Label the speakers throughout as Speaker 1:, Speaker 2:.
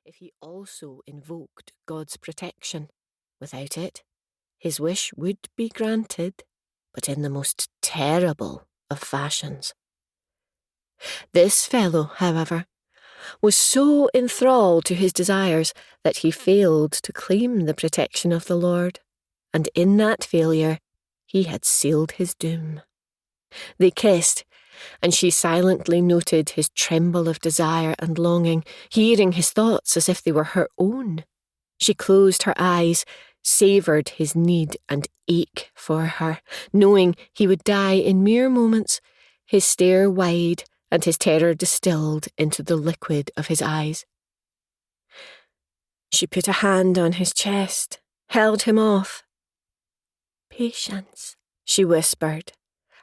Speaker 1: if he also invoked God's protection. Without it, his wish would be granted, but in the most terrible of fashions. This fellow, however, was so enthralled to his desires that he failed to claim the protection of the Lord, and in that failure he had sealed his doom. They kissed, and she silently noted his tremble of desire and longing, hearing his thoughts as if they were her own. She closed her eyes, savoured his need and ache for her, knowing he would die in mere moments, his stare wide and his terror distilled into the liquid of his eyes. She put a hand on his chest, held him off. "Patience," she whispered,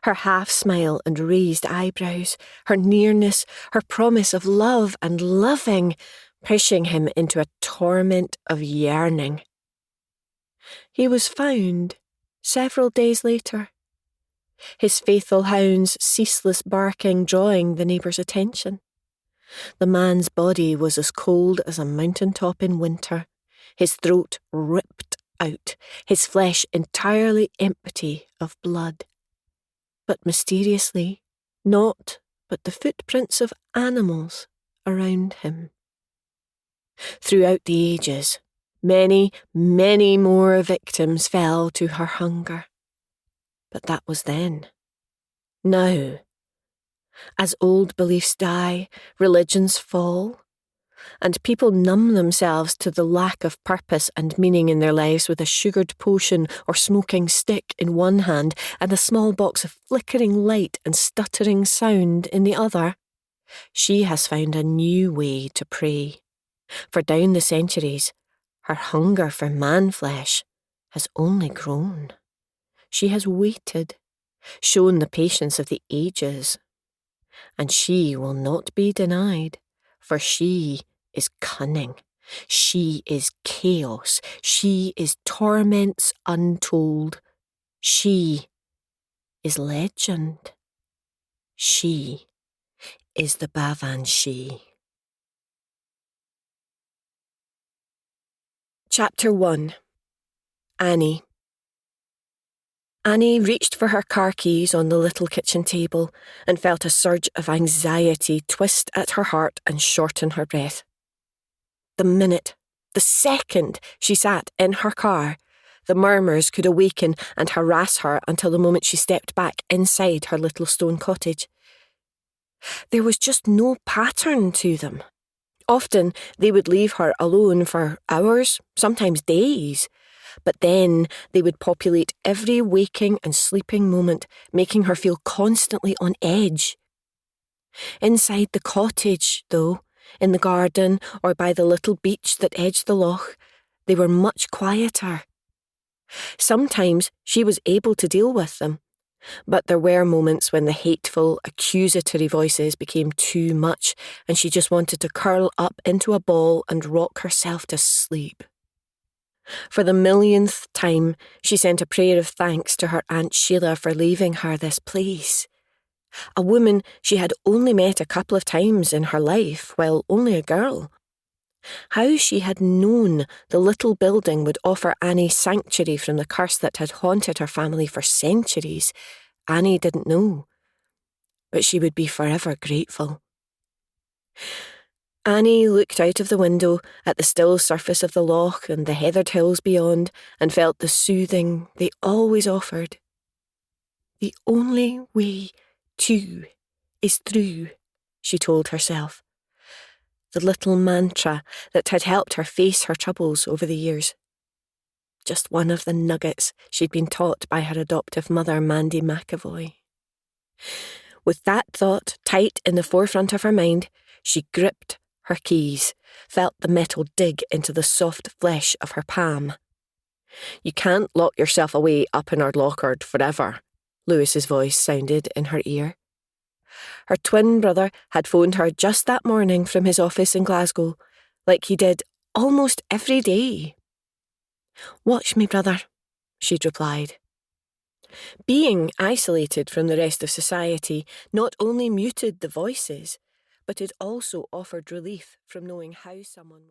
Speaker 1: her half-smile and raised eyebrows, her nearness, her promise of love and loving, pushing him into a torment of yearning. He was found several days later, his faithful hound's ceaseless barking drawing the neighbours' attention. The man's body was as cold as a mountain top in winter, his throat ripped out, his flesh entirely empty of blood. But mysteriously, naught but the footprints of animals around him. Throughout the ages, many, many more victims fell to her hunger. But that was then. Now, as old beliefs die, religions fall, and people numb themselves to the lack of purpose and meaning in their lives with a sugared potion or smoking stick in one hand and a small box of flickering light and stuttering sound in the other, she has found a new way to pray. For down the centuries, her hunger for man-flesh has only grown. She has waited, shown the patience of the ages, and she will not be denied, for she is cunning, she is chaos, she is torments untold, she is legend, she is the Bavanshi. Chapter 1. Annie. Annie reached for her car keys on the little kitchen table and felt a surge of anxiety twist at her heart and shorten her breath. The minute, the second she sat in her car, the murmurs could awaken and harass her until the moment she stepped back inside her little stone cottage. There was just no pattern to them. Often they would leave her alone for hours, sometimes days, but then they would populate every waking and sleeping moment, making her feel constantly on edge. Inside the cottage, though, in the garden or by the little beach that edged the loch, they were much quieter. Sometimes she was able to deal with them, but there were moments when the hateful, accusatory voices became too much and she just wanted to curl up into a ball and rock herself to sleep. For the millionth time, she sent a prayer of thanks to her Aunt Sheila for leaving her this place. A woman she had only met a couple of times in her life while only a girl. How she had known the little building would offer Annie sanctuary from the curse that had haunted her family for centuries, Annie didn't know. But she would be forever grateful. Annie looked out of the window at the still surface of the loch and the heathered hills beyond and felt the soothing they always offered. The only way to is through, she told herself. The little mantra that had helped her face her troubles over the years. Just one of the nuggets she'd been taught by her adoptive mother, Mandy McEvoy. With that thought tight in the forefront of her mind, she gripped her keys, felt the metal dig into the soft flesh of her palm. "You can't lock yourself away up in our lochard forever," Lewis's voice sounded in her ear. Her twin brother had phoned her just that morning from his office in Glasgow, like he did almost every day. "Watch me, brother," she'd replied. Being isolated from the rest of society not only muted the voices, but it also offered relief from knowing how someone was